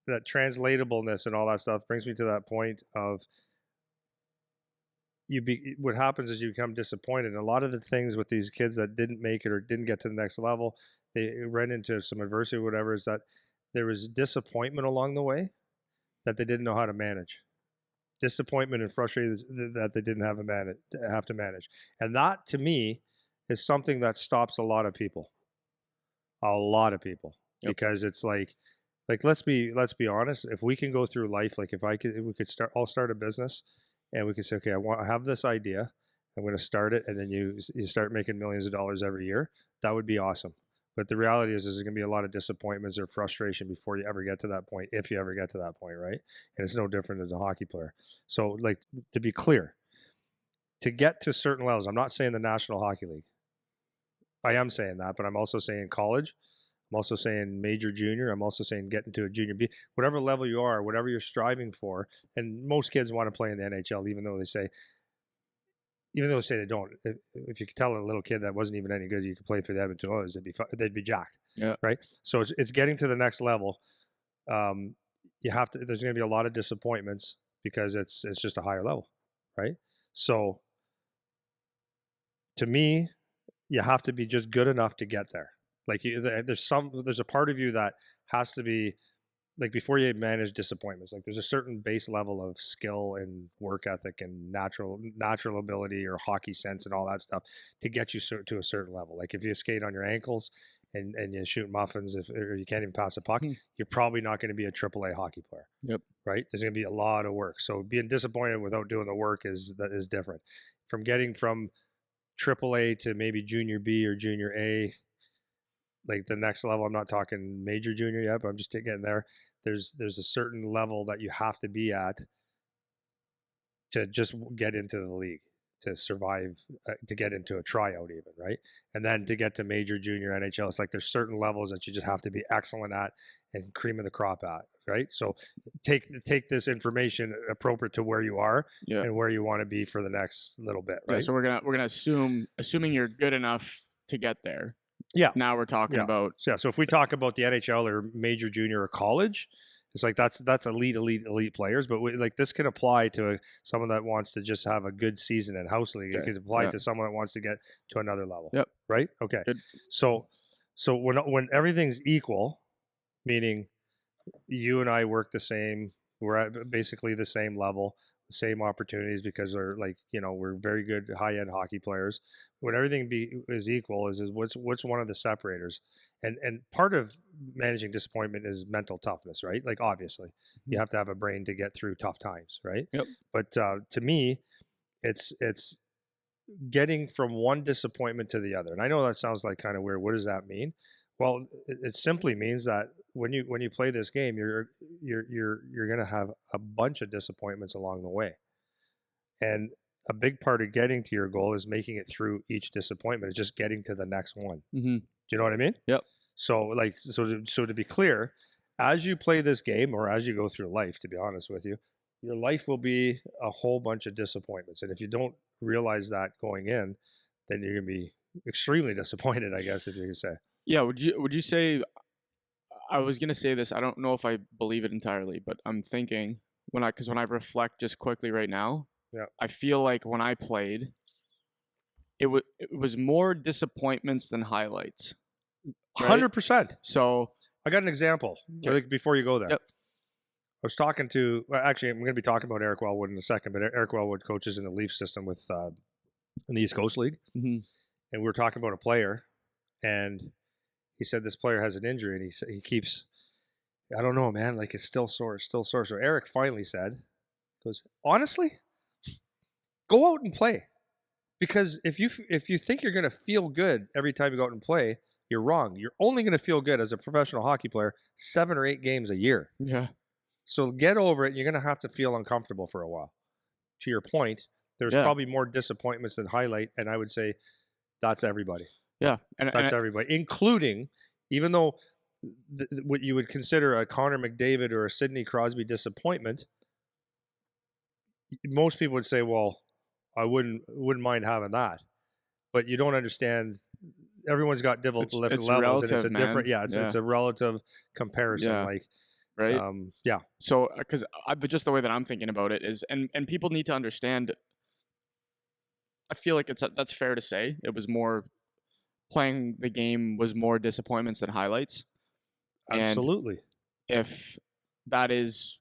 that translatableness and all that stuff brings me to that point of what happens is you become disappointed. And a lot of the things with these kids that didn't make it or didn't get to the next level, they ran into some adversity or whatever, is that there was disappointment along the way that they didn't know how to manage. Disappointment and frustration that they didn't have to manage. And that to me is something that stops a lot of people. Yep. Because it's like let's be honest, if we can go through life, like if we could start a business and we could say, okay, I have this idea, I'm going to start it, and then you start making millions of dollars every year, that would be awesome. But the reality is there's going to be a lot of disappointments or frustration before you ever get to that point, if you ever get to that point, right? And it's no different as a hockey player. So, like, to be clear, to get to certain levels, I'm not saying the National Hockey League. I am saying that, but I'm also saying college. I'm also saying major, junior. I'm also saying getting to a junior B. Whatever level you are, whatever you're striving for, and most kids want to play in the NHL, even though they say they don't. If you could tell a little kid that wasn't even any good, you could play for the Edmonton Oilers, they'd be jacked. Yeah. Right. So it's getting to the next level. You have to. There's going to be a lot of disappointments because it's just a higher level, right? So to me, you have to be just good enough to get there. Like there's a part of you that has to be like, before you manage disappointments, like there's a certain base level of skill and work ethic and natural ability or hockey sense and all that stuff to get you to a certain level. Like if you skate on your ankles and you shoot muffins, or you can't even pass a puck, you're probably not going to be a AAA hockey player. Yep. Right? There's going to be a lot of work. So being disappointed without doing the work is different. From getting from AAA to maybe junior B or junior A, like the next level, I'm not talking major junior yet, but I'm just getting there. There's a certain level that you have to be at to just get into the league, to survive, to get into a tryout even, right? And then to get to major, junior, NHL, it's like there's certain levels that you just have to be excellent at and cream of the crop at, right? So take this information appropriate to where you are and where you want to be for the next little bit, right? Yeah, so we're gonna assuming you're good enough to get there. Yeah. Now we're talking about So if we talk about the NHL or major, junior, or college, it's like that's elite players. But like this can apply to someone that wants to just have a good season in house league. Okay. It could apply to someone that wants to get to another level. Yep. Right. Okay. Good. So when everything's equal, meaning you and I work the same, we're at basically the same level, same opportunities, because we're very good high-end hockey players. When everything is equal, is what's one of the separators, and part of managing disappointment is mental toughness, right? Like obviously you have to have a brain to get through tough times, right? Yep. But to me, it's getting from one disappointment to the other. And I know that sounds like kind of weird. What does that mean? Well, it simply means that when you play this game, you're going to have a bunch of disappointments along the way, and a big part of getting to your goal is making it through each disappointment. It's just getting to the next one. Mm-hmm. Do you know what I mean? Yep. So to be clear, as you play this game or as you go through life, to be honest with you, your life will be a whole bunch of disappointments, and if you don't realize that going in, then you're going to be extremely disappointed, I guess, if you could say. Yeah, would you say, I was going to say this, I don't know if I believe it entirely, but I'm thinking because when I reflect just quickly right now, I feel like when I played, it was more disappointments than highlights. Right? 100%. So I got an example before you go there. Yep. I was talking to, actually, I'm going to be talking about Eric Wellwood in a second, but Eric Wellwood coaches in the Leaf system in the East Coast League. Mm-hmm. And we were talking about a player, and he said this player has an injury, and he keeps, I don't know, man, like it's still sore. So Eric finally goes, honestly, go out and play. Because if you think you're going to feel good every time you go out and play, you're wrong. You're only going to feel good as a professional hockey player 7 or 8 games a year. Yeah. So get over it. You're going to have to feel uncomfortable for a while. To your point, there's probably more disappointments than highlight, and I would say that's everybody. Yeah. That's everybody, including, even though what you would consider a Connor McDavid or a Sidney Crosby disappointment, most people would say, well, I wouldn't mind having that. But you don't understand. Everyone's got different levels, relative, and it's a different. It's a relative comparison. Yeah. Like right? Yeah. So, because just the way that I'm thinking about it is, and people need to understand. I feel like that's fair to say. It was more playing the game was more disappointments than highlights. And Absolutely. if that is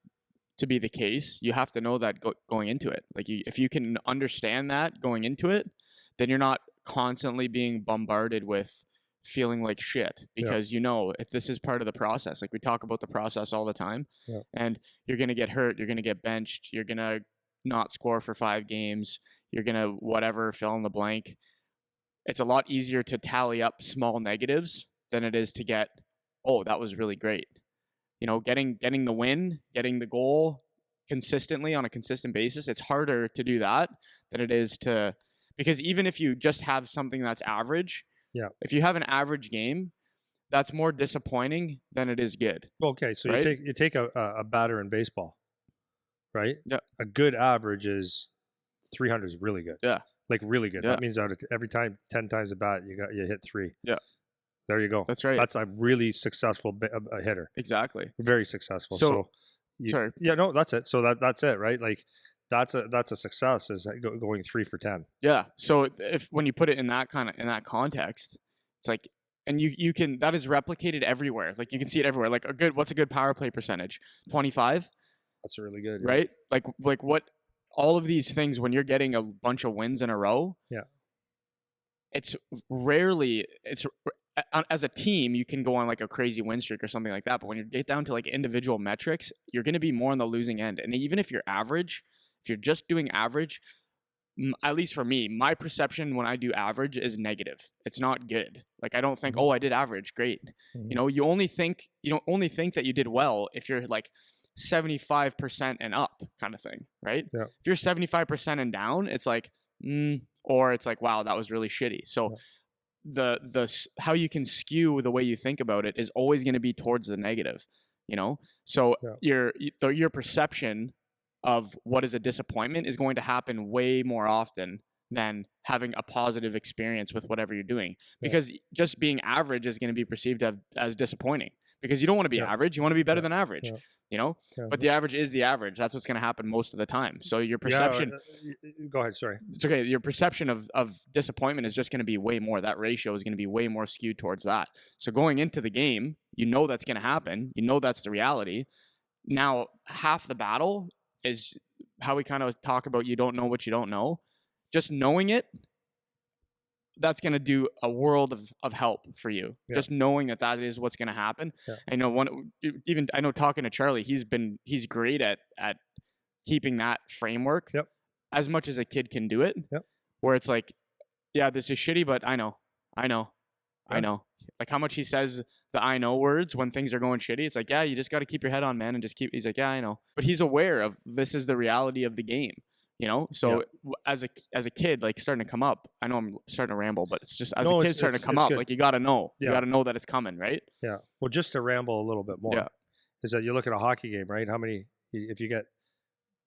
to be the case, you have to know that going into it. Like if you can understand that going into it, then you're not constantly being bombarded with feeling like shit because you know if this is part of the process. Like we talk about the process all the time, and you're gonna get hurt, you're gonna get benched, you're gonna not score for 5 games, you're gonna whatever fill in the blank. It's a lot easier to tally up small negatives than it is to get, oh, that was really great. You know, getting the win, getting the goal consistently on a consistent basis, it's harder to do that than it is to, because even if you just have something that's average, if you have an average game, that's more disappointing than it is good. Okay, so right? you take a batter in baseball, right? Yeah. A good average is 300 is really good. Yeah. Like really good. Yeah. That means that every time 10 times a bat you hit 3. Yeah. There you go. That's right. That's a really successful hitter. Exactly. Very successful. So sorry. Yeah, no, that's it. So that's it, right? Like that's a success is going 3 for 10. Yeah. So when you put it in that context, it's like, and you can, that is replicated everywhere. Like you can see it everywhere. Like what's a good power play percentage? 25. That's really good. Right? Yeah. Like what, all of these things, when you're getting a bunch of wins in a row, it's as a team, you can go on like a crazy win streak or something like that. But when you get down to like individual metrics, you're going to be more on the losing end. And even if you're average, if you're just doing average, at least for me, my perception when I do average is negative. It's not good. Like I don't think, oh, I did average, great. Mm-hmm. You know, you don't only think that you did well if you're like 75% and up kind of thing, right? Yeah. If you're 75% and down, it's like, or it's like, wow, that was really shitty. So the how you can skew the way you think about it is always going to be towards the negative, you know? So your perception of what is a disappointment is going to happen way more often than having a positive experience with whatever you're doing, because just being average is going to be perceived as disappointing, because you don't want to be average. You want to be better than average, you know, but the average is the average. That's what's going to happen most of the time. So your perception, go ahead. Sorry. It's okay. Your perception of disappointment is just going to be way more. That ratio is going to be way more skewed towards that. So going into the game, you know, that's going to happen. You know, that's the reality. Now, half the battle is how we kind of talk about, you don't know what you don't know. Just knowing it, that's going to do a world of help for you. Just knowing that is what's going to happen. I know I know talking to Charlie, he's great at keeping that framework as much as a kid can do it, where it's like, yeah, this is shitty, but I know. Like how much he says the I know words when things are going shitty. It's like, yeah, you just got to keep your head on, man, and just he's like, yeah, I know. But he's aware of this is the reality of the game. You know, so as a kid, like starting to come up, I know I'm starting to ramble, but it's just as a kid starting to come up, like you got to know, you got to know that it's coming, right? Yeah. Well, just to ramble a little bit more, is that you look at a hockey game, right? How many, if you get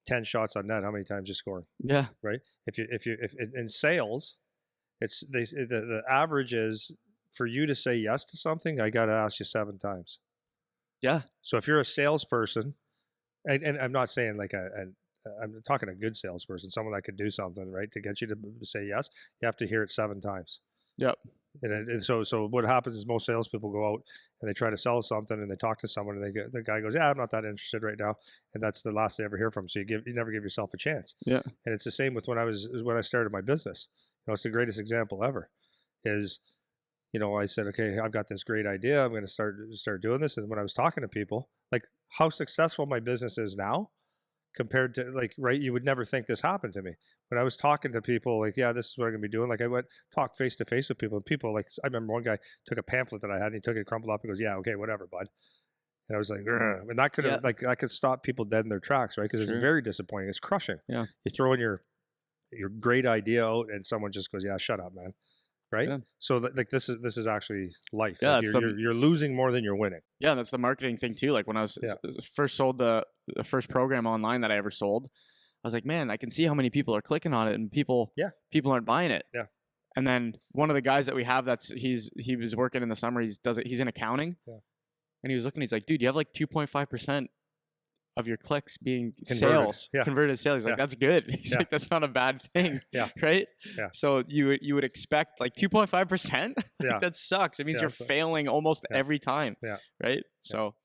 10 shots on net, how many times you score? Yeah. Right. If in sales, the average is for you to say yes to something, I got to ask you 7 times. Yeah. So if you're a salesperson, and I'm not saying like I'm talking a good salesperson, someone that could do something, right? To get you to say yes, you have to hear it 7 times. Yep. And so what happens is most salespeople go out and they try to sell something and they talk to someone and the guy goes, yeah, I'm not that interested right now. And that's the last they ever hear from. So you never give yourself a chance. Yeah. And it's the same with when I started my business. You know, it's the greatest example ever is, you know, I said, okay, I've got this great idea. I'm going to start doing this. And when I was talking to people, like how successful my business is now, compared to like, right, you would never think this happened to me. When I was talking to people, like, yeah, this is what I'm gonna be doing. Like I went talk face to face with people, and people like, I remember one guy took a pamphlet that I had and he took it, crumpled up, and goes, yeah, okay, whatever, bud. And I was like, and that could have like, I could stop people dead in their tracks, right? Because it's very disappointing. It's crushing. Yeah. You throw in your great idea out and someone just goes, yeah, shut up, man. Right. Yeah. So like this is actually life. Yeah, like you're losing more than you're winning. Yeah, that's the marketing thing too. Like when I was first sold the first program online that I ever sold, I was like, man, I can see how many people are clicking on it and people aren't buying it. Yeah. And then one of the guys that we have he was working in the summer, he's in accounting. Yeah. And he was looking, he's like, dude, you have like 2.5% of your clicks being Converted. sales, converted sales. He's like, that's good. He's like, that's not a bad thing. Right. So you would expect like 2.5%. That sucks. It means you're failing almost every time. Right. So